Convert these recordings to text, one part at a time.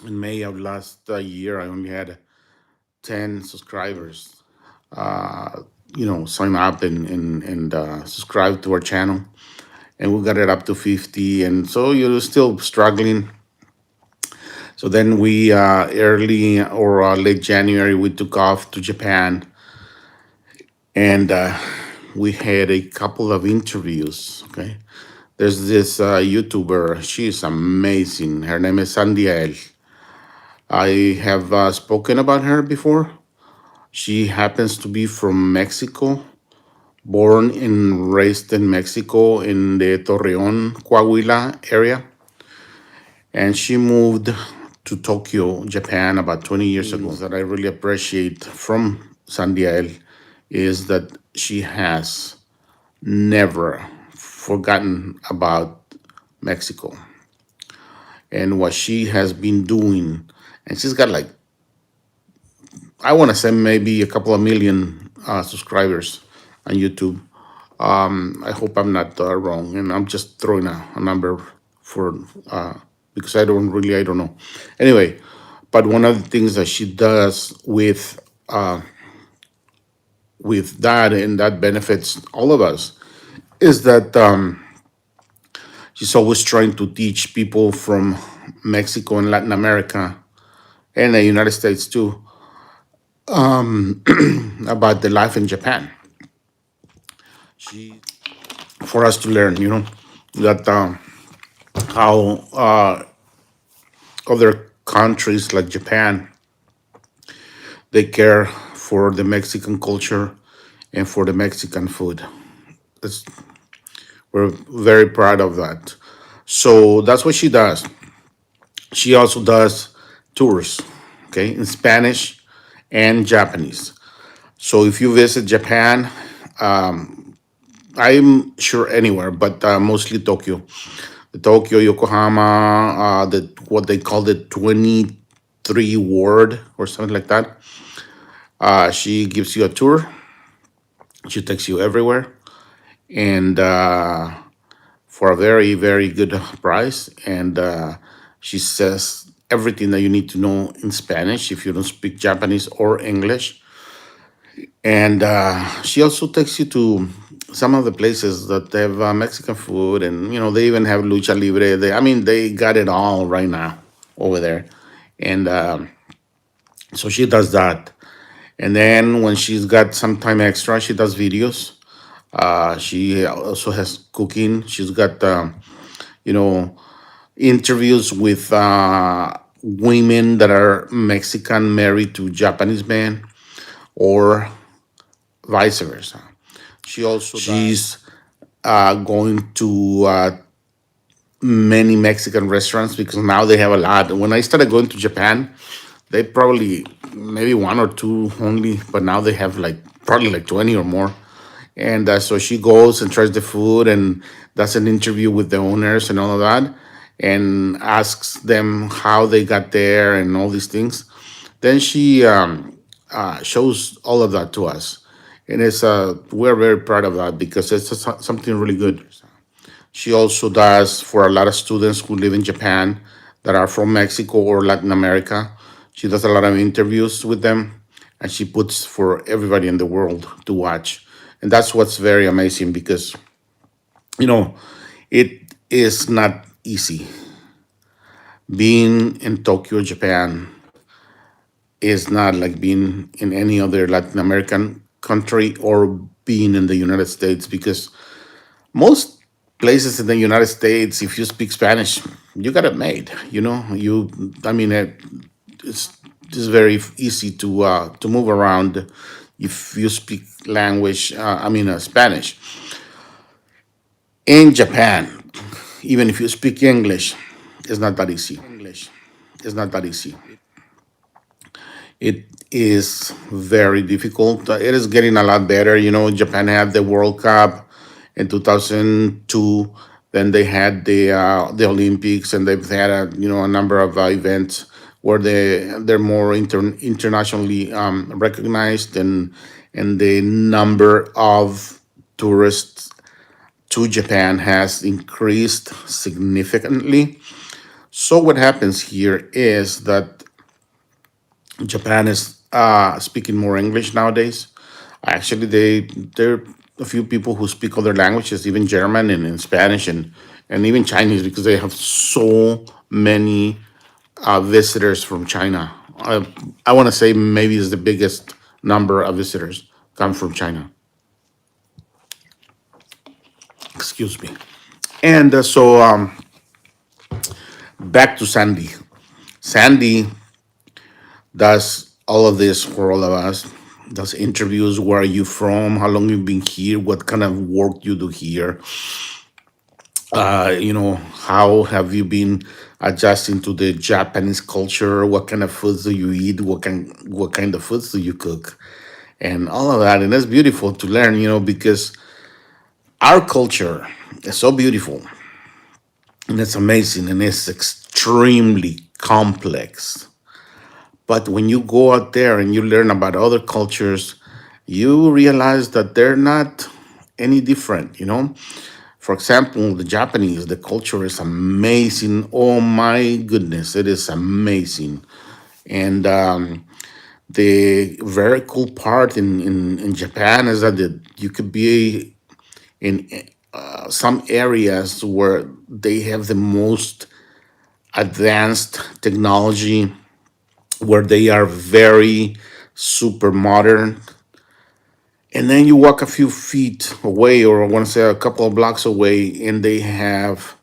In May of last year, I only had 10 subscribers. Uh, sign up and subscribe to our channel, and we got it up to 50. And so you're still struggling. So then we early or late January we took off to Japan, and we had a couple of interviews. Okay, there's this YouTuber. She's amazing. Her name is Sandiel. I have spoken about her before. She happens to be from Mexico, born and raised in Mexico in the Torreon, Coahuila area. And she moved to Tokyo, Japan, about 20 years ago. That I really appreciate from Sandiel is that she has never forgotten about Mexico and what she has been doing. And she's got like, I want to say maybe a couple of million subscribers on YouTube. I hope I'm not wrong, and I'm just throwing a number for because I don't know. Anyway, but one of the things that she does with that, and that benefits all of us, is that she's always trying to teach people from Mexico and Latin America and the United States too about the life in Japan. She For us to learn, that how other countries like Japan, they care for the Mexican culture and for the Mexican food. It's, we're very proud of that. So that's what she does. She also does tours, okay, in Spanish and Japanese. So if you visit Japan, I'm sure anywhere, but mostly Tokyo, Tokyo, Yokohama, what they call the 23 ward or something like that. She gives you a tour. She takes you everywhere, and for a very very good price. And she says everything that you need to know in Spanish if you don't speak Japanese or English. And she also takes you to some of the places that have Mexican food, and they even have lucha libre. They got it all right now over there, and so she does that. And then when she's got some time extra, she does videos. She also has cooking. She's got you know interviews with women that are Mexican married to Japanese men, or vice versa. She's going to many Mexican restaurants because now they have a lot. When I started going to Japan, they probably maybe one or two only, but now they have like probably like 20 or more. And so she goes and tries the food and does an interview with the owners and all of that, and asks them how they got there and all these things. Then she shows all of that to us, and it's we're very proud of that because it's something really good. She also does for a lot of students who live in Japan that are from Mexico or Latin America. She does a lot of interviews with them, and she puts for everybody in the world to watch. And that's what's very amazing because, you know, it is not easy. Being in Tokyo, Japan, is not like being in any other Latin American country or being in the United States because most places in the United States, if you speak Spanish, you got it made. It's just very easy to move around if you speak language. Spanish. In Japan, even if you speak English, it's not that easy. It's not that easy. It is very difficult. It is getting a lot better. Japan had the World Cup in 2002. Then they had the Olympics, and they've had a number of events where they're more internationally recognized, and the number of tourists to Japan has increased significantly. So what happens here is that Japan is speaking more English nowadays. Actually, there are a few people who speak other languages, even German and Spanish and even Chinese, because they have so many visitors from China. I want to say maybe it's the biggest number of visitors come from China. Excuse me. And back to Sandy. Sandy does all of this for all of us. Does interviews. Where are you from? How long you've been here? What kind of work you do here? How have you been adjusting to the Japanese culture? What kind of foods do you eat? What kind of foods do you cook? And all of that. And it's beautiful to learn, because our culture is so beautiful and it's amazing and it's extremely complex. But when you go out there and you learn about other cultures, you realize that they're not any different. For example, the Japanese, the culture is amazing. Oh my goodness, it is amazing. And the very cool part in Japan is that you could be in some areas where they have the most advanced technology, where they are very super modern. And then you walk a few feet away, or I want to say a couple of blocks away, and they have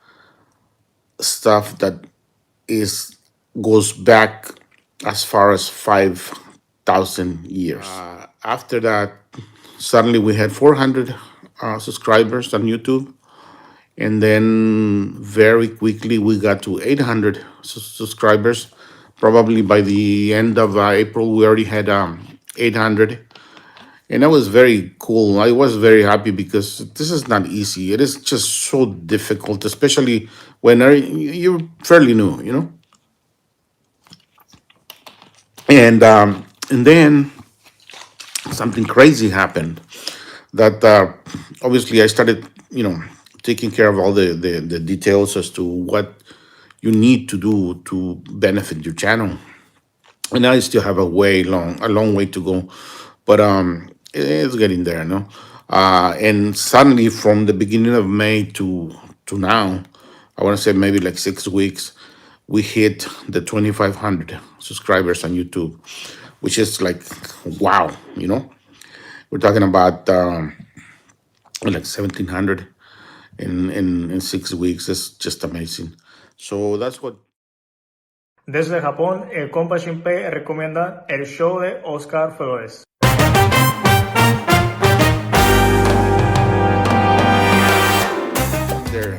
stuff that is goes back as far as 5,000 years. After that, suddenly we had 400 subscribers on YouTube. And then very quickly we got to 800 subscribers. Probably by the end of April, we already had 800. And that was very cool. I was very happy because this is not easy. It is just so difficult, especially when you're fairly new. And then something crazy happened that obviously I started, taking care of all the details as to what you need to do to benefit your channel. And I still have a long way to go, but it's getting there, no. And suddenly, from the beginning of May to now, I want to say maybe like 6 weeks, we hit the 2,500 subscribers on YouTube, which is like wow. We're talking about like 1,700 in 6 weeks. It's just amazing. So that's what Desde Japón, el compa Shinpei recomienda el show de Oscar Flores. there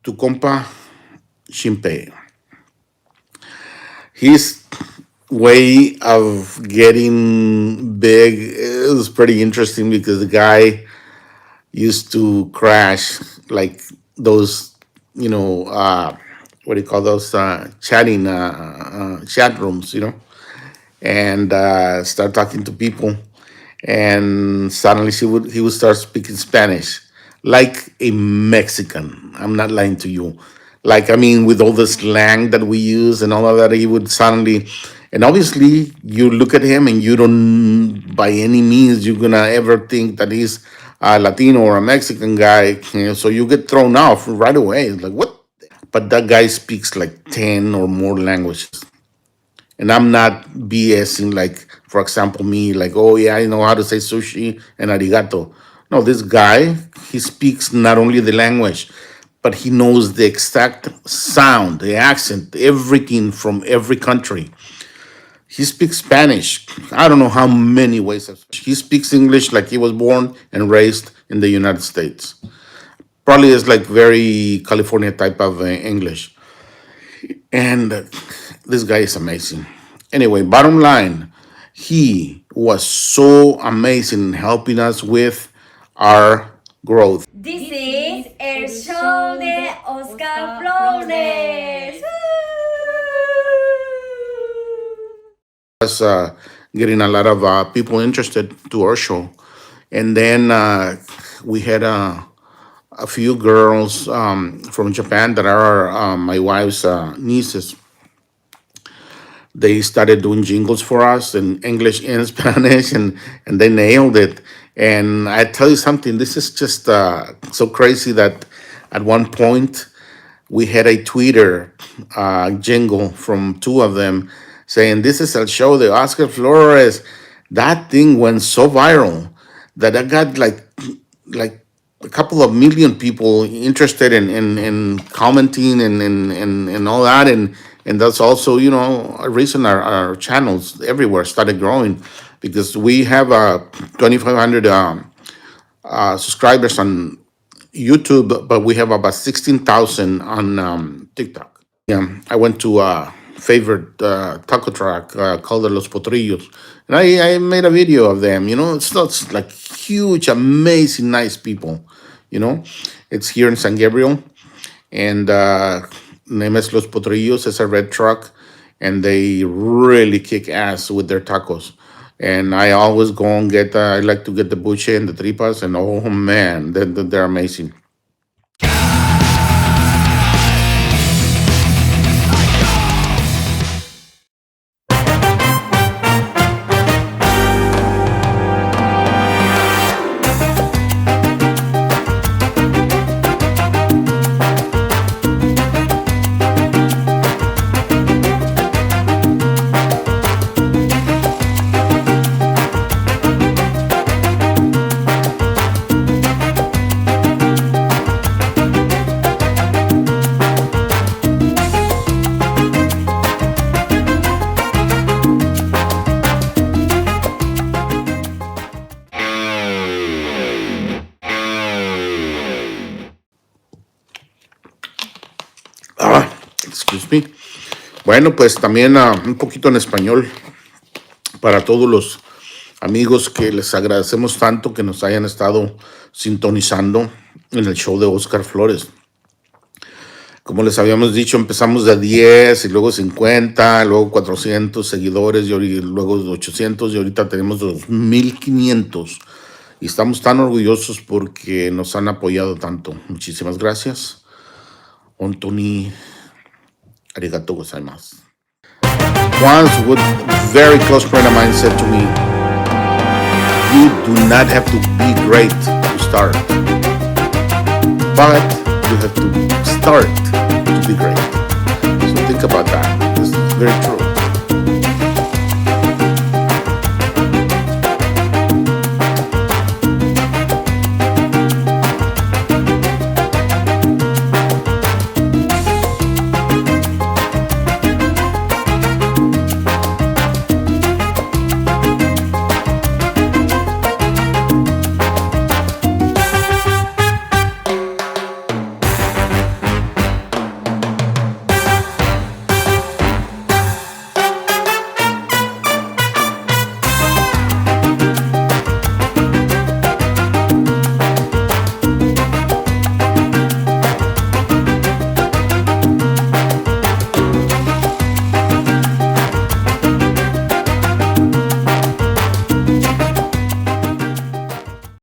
to compa Shinpei. His way of getting big is pretty interesting because the guy used to crash like those, what do you call those chatting chat rooms, and start talking to people, and suddenly he would start speaking Spanish like a Mexican. I'm not lying to you. Like, I mean, with all the slang that we use and all of that, he would suddenly, and obviously, you look at him and you don't, by any means, you're gonna ever think that he's a Latino or a Mexican guy. So you get thrown off right away. It's like, what? But that guy speaks like 10 or more languages. And I'm not BSing, like, for example, me, like, oh, yeah, I know how to say sushi and arigato. No, this guy, he speaks not only the language, but he knows the exact sound, the accent, everything from every country. He speaks Spanish. I don't know how many ways. He speaks English like he was born and raised in the United States. Probably is like very California type of English. And this guy is amazing. Anyway, bottom line, he was so amazing in helping us with our growth. This is el show de Oscar Flores. Was getting a lot of people interested to our show. And then we had a few girls from Japan that are my wife's nieces. They started doing jingles for us in English and Spanish, and they nailed it. And I tell you something, this is just so crazy that at one point we had a Twitter jingle from two of them saying, "This is El Show de Oscar Flores." That thing went so viral that I got like a couple of million people interested in commenting and all that, and that's also, you know, a reason our channels everywhere started growing, because we have 2,500 subscribers on YouTube, but we have about 16,000 on TikTok. Yeah, I went to a favorite taco truck called Los Potrillos, and I made a video of them. You know, it's not like huge, amazing, nice people. You know, it's here in San Gabriel, and name is Los Potrillos. It's a red truck, and they really kick ass with their tacos. And I always go and get. I like to get the buche and the tripas, and oh man, they're amazing. Excuse me. Bueno, pues también un poquito en español para todos los amigos que les agradecemos tanto que nos hayan estado sintonizando en el show de Oscar Flores. Como les habíamos dicho, empezamos de 10 y luego 50, luego 400 seguidores y luego 800 y ahorita tenemos 2,500. Y estamos tan orgullosos porque nos han apoyado tanto. Muchísimas gracias. Ontoni, arigato gozaimasu. Once, a very close friend of mine said to me, "You do not have to be great to start, but you have to start to be great." So think about that. This is very true.